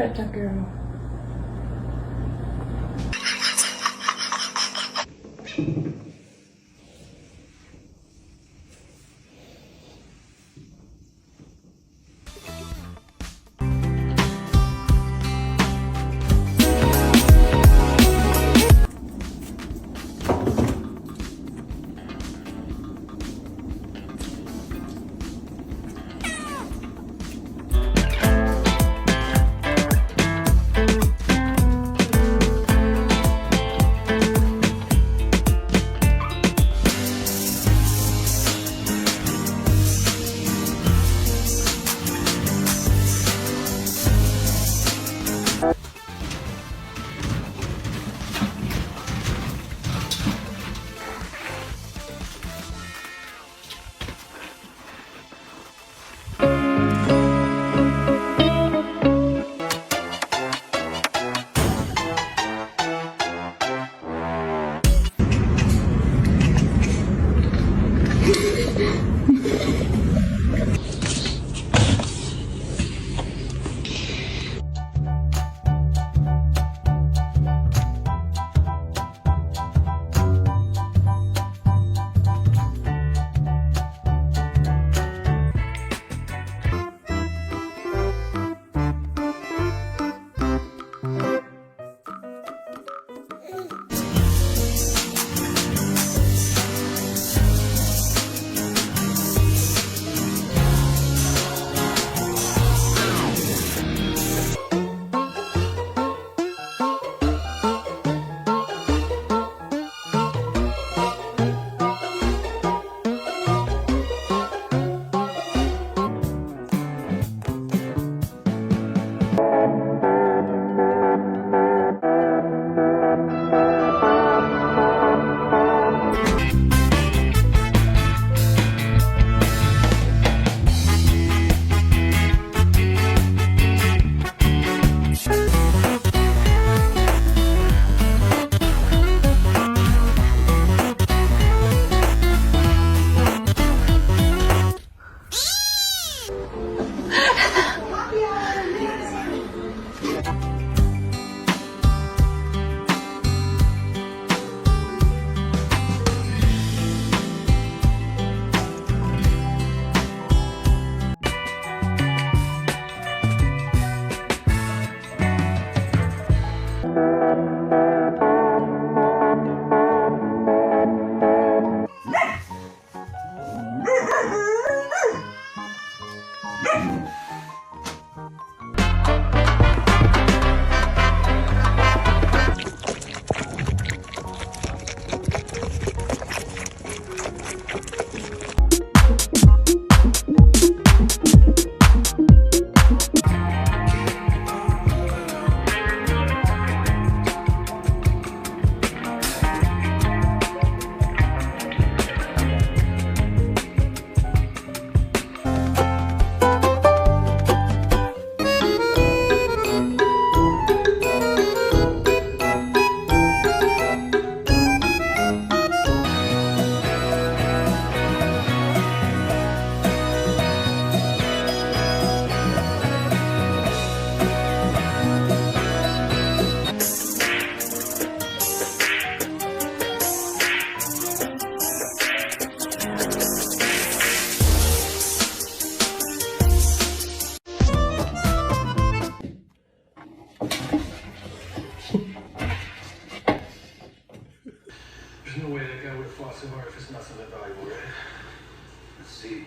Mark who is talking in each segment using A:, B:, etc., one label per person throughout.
A: Pet the girl.
B: There's no way that guy would have fought so hard if it's not something valuable, right? Let's see.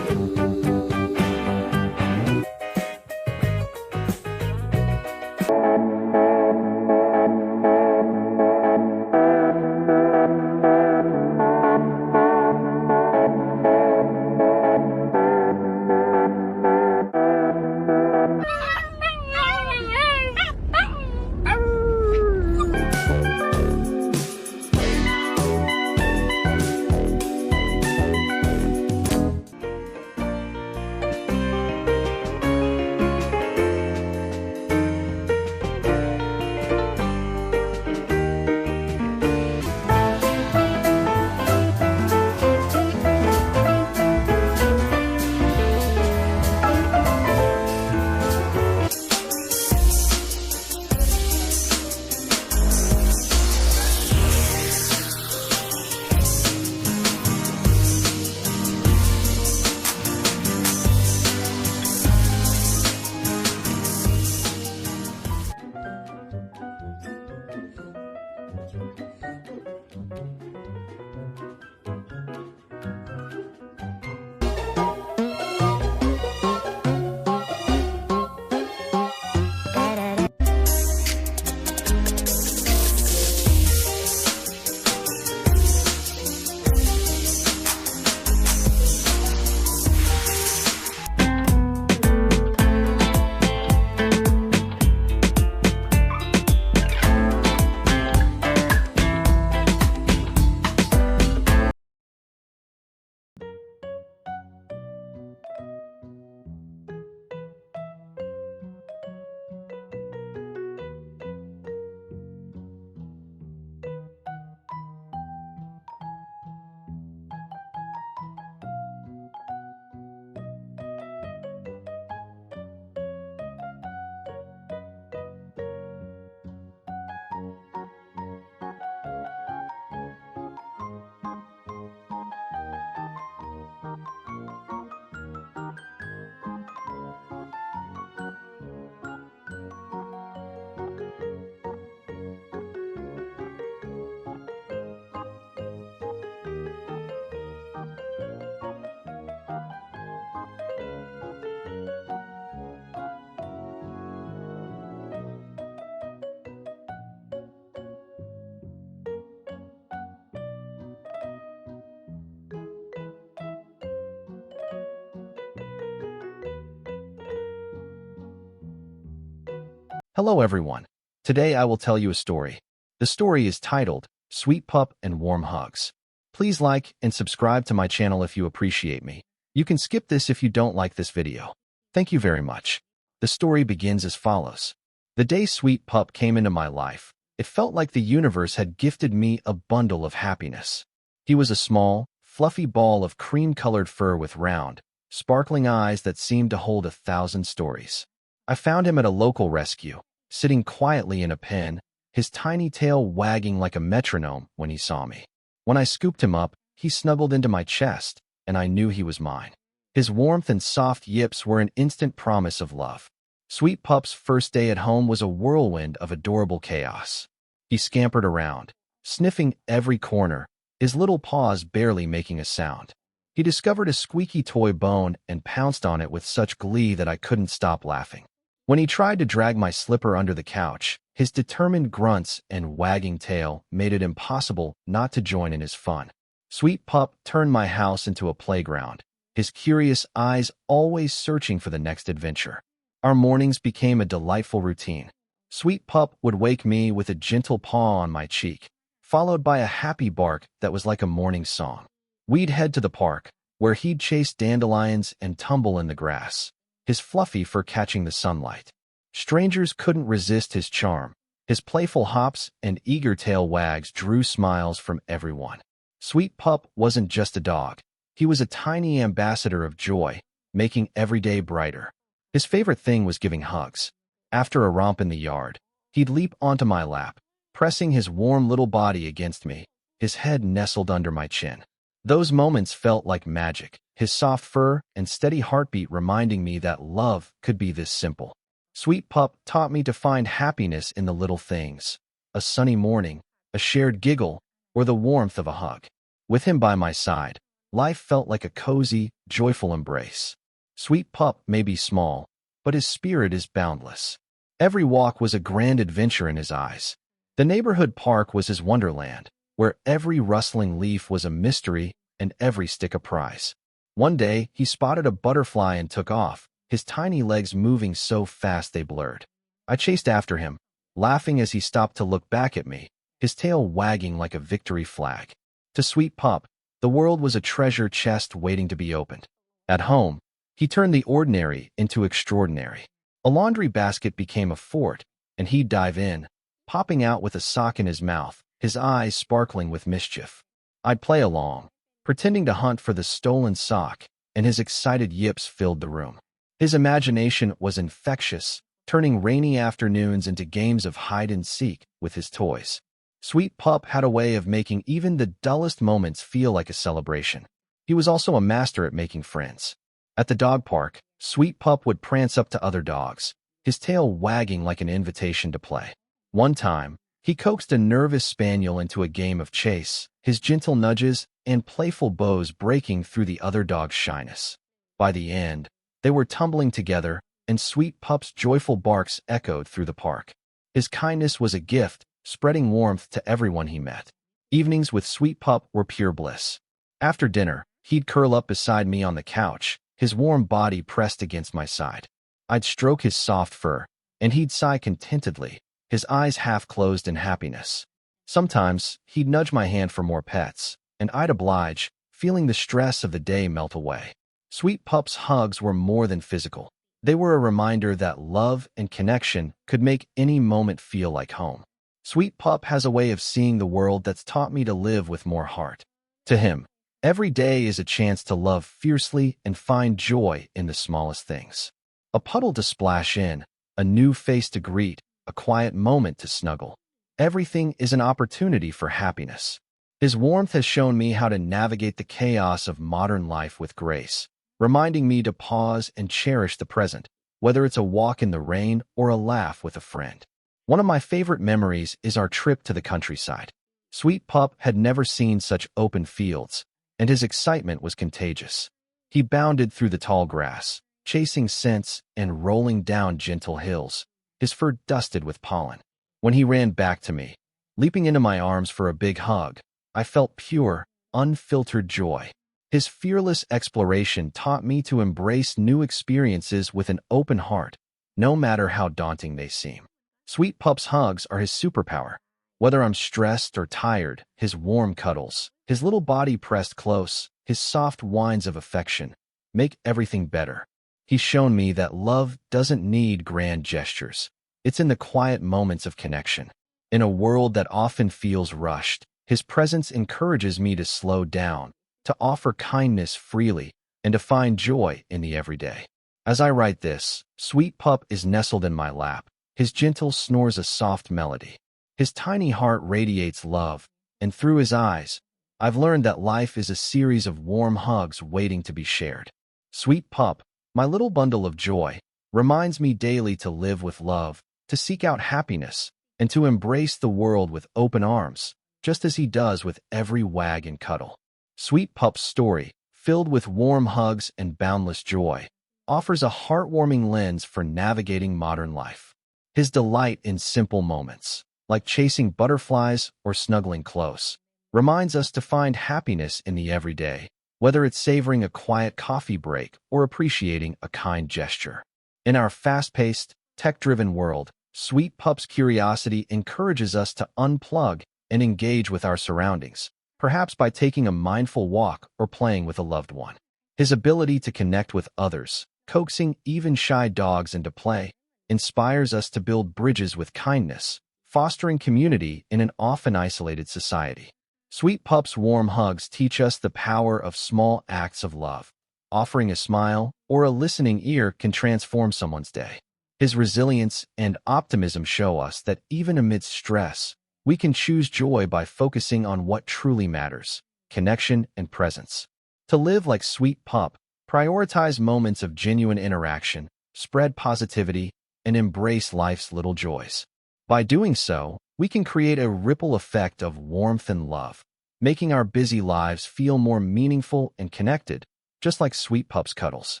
A: Hello everyone. Today I will tell you a story. The story is titled, Sweet Pup and Warm Hugs. Please like and subscribe to my channel if you appreciate me. You can skip this if you don't like this video. Thank you very much. The story begins as follows. The day Sweet Pup came into my life, it felt like the universe had gifted me a bundle of happiness. He was a small, fluffy ball of cream-colored fur with round, sparkling eyes that seemed to hold 1,000 stories. I found him at a local rescue, sitting quietly in a pen, his tiny tail wagging like a metronome when he saw me. When I scooped him up, he snuggled into my chest, and I knew he was mine. His warmth and soft yips were an instant promise of love. Sweet Pup's first day at home was a whirlwind of adorable chaos. He scampered around, sniffing every corner, his little paws barely making a sound. He discovered a squeaky toy bone and pounced on it with such glee that I couldn't stop laughing. When he tried to drag my slipper under the couch, his determined grunts and wagging tail made it impossible not to join in his fun. Sweet Pup turned my house into a playground, his curious eyes always searching for the next adventure. Our mornings became a delightful routine. Sweet Pup would wake me with a gentle paw on my cheek, followed by a happy bark that was like a morning song. We'd head to the park, where he'd chase dandelions and tumble in the grass, his fluffy fur catching the sunlight. Strangers couldn't resist his charm. His playful hops and eager tail wags drew smiles from everyone. Sweet Pup wasn't just a dog. He was a tiny ambassador of joy, making every day brighter. His favorite thing was giving hugs. After a romp in the yard, he'd leap onto my lap, pressing his warm little body against me, his head nestled under my chin. Those moments felt like magic, his soft fur and steady heartbeat reminding me that love could be this simple. Sweet Pup taught me to find happiness in the little things, a sunny morning, a shared giggle, or the warmth of a hug. With him by my side, life felt like a cozy, joyful embrace. Sweet Pup may be small, but his spirit is boundless. Every walk was a grand adventure in his eyes. The neighborhood park was his wonderland, where every rustling leaf was a mystery and every stick a prize. One day, he spotted a butterfly and took off, his tiny legs moving so fast they blurred. I chased after him, laughing as he stopped to look back at me, his tail wagging like a victory flag. To Sweet Pup, the world was a treasure chest waiting to be opened. At home, he turned the ordinary into extraordinary. A laundry basket became a fort, and he'd dive in, popping out with a sock in his mouth, his eyes sparkling with mischief. I'd play along, pretending to hunt for the stolen sock, and his excited yips filled the room. His imagination was infectious, turning rainy afternoons into games of hide-and-seek with his toys. Sweet Pup had a way of making even the dullest moments feel like a celebration. He was also a master at making friends. At the dog park, Sweet Pup would prance up to other dogs, his tail wagging like an invitation to play. One time, he coaxed a nervous spaniel into a game of chase, his gentle nudges and playful bows breaking through the other dog's shyness. By the end, they were tumbling together, and Sweet Pup's joyful barks echoed through the park. His kindness was a gift, spreading warmth to everyone he met. Evenings with Sweet Pup were pure bliss. After dinner, he'd curl up beside me on the couch, his warm body pressed against my side. I'd stroke his soft fur, and he'd sigh contentedly, his eyes half closed in happiness. Sometimes, he'd nudge my hand for more pets, and I'd oblige, feeling the stress of the day melt away. Sweet Pup's hugs were more than physical. They were a reminder that love and connection could make any moment feel like home. Sweet Pup has a way of seeing the world that's taught me to live with more heart. To him, every day is a chance to love fiercely and find joy in the smallest things. A puddle to splash in, a new face to greet, a quiet moment to snuggle. Everything is an opportunity for happiness. His warmth has shown me how to navigate the chaos of modern life with grace, reminding me to pause and cherish the present, whether it's a walk in the rain or a laugh with a friend. One of my favorite memories is our trip to the countryside. Sweet Pup had never seen such open fields, and his excitement was contagious. He bounded through the tall grass, chasing scents and rolling down gentle hills, his fur dusted with pollen. When he ran back to me, leaping into my arms for a big hug, I felt pure, unfiltered joy. His fearless exploration taught me to embrace new experiences with an open heart, no matter how daunting they seem. Sweet Pup's hugs are his superpower. Whether I'm stressed or tired, his warm cuddles, his little body pressed close, his soft whines of affection make everything better. He's shown me that love doesn't need grand gestures. It's in the quiet moments of connection. In a world that often feels rushed, his presence encourages me to slow down, to offer kindness freely, and to find joy in the everyday. As I write this, Sweet Pup is nestled in my lap. His gentle snores a soft melody. His tiny heart radiates love, and through his eyes, I've learned that life is a series of warm hugs waiting to be shared. Sweet Pup, my little bundle of joy, reminds me daily to live with love, to seek out happiness, and to embrace the world with open arms, just as he does with every wag and cuddle. Sweet Pup's story, filled with warm hugs and boundless joy, offers a heartwarming lens for navigating modern life. His delight in simple moments, like chasing butterflies or snuggling close, reminds us to find happiness in the everyday, whether it's savoring a quiet coffee break or appreciating a kind gesture. In our fast-paced, tech-driven world, Sweet Pup's curiosity encourages us to unplug and engage with our surroundings, perhaps by taking a mindful walk or playing with a loved one. His ability to connect with others, coaxing even shy dogs into play, inspires us to build bridges with kindness, fostering community in an often isolated society. Sweet Pup's warm hugs teach us the power of small acts of love. Offering a smile or a listening ear can transform someone's day. His resilience and optimism show us that even amidst stress, we can choose joy by focusing on what truly matters: connection and presence. To live like Sweet Pup, prioritize moments of genuine interaction, spread positivity, and embrace life's little joys. By doing so, we can create a ripple effect of warmth and love, making our busy lives feel more meaningful and connected, just like Sweet Pup's cuddles.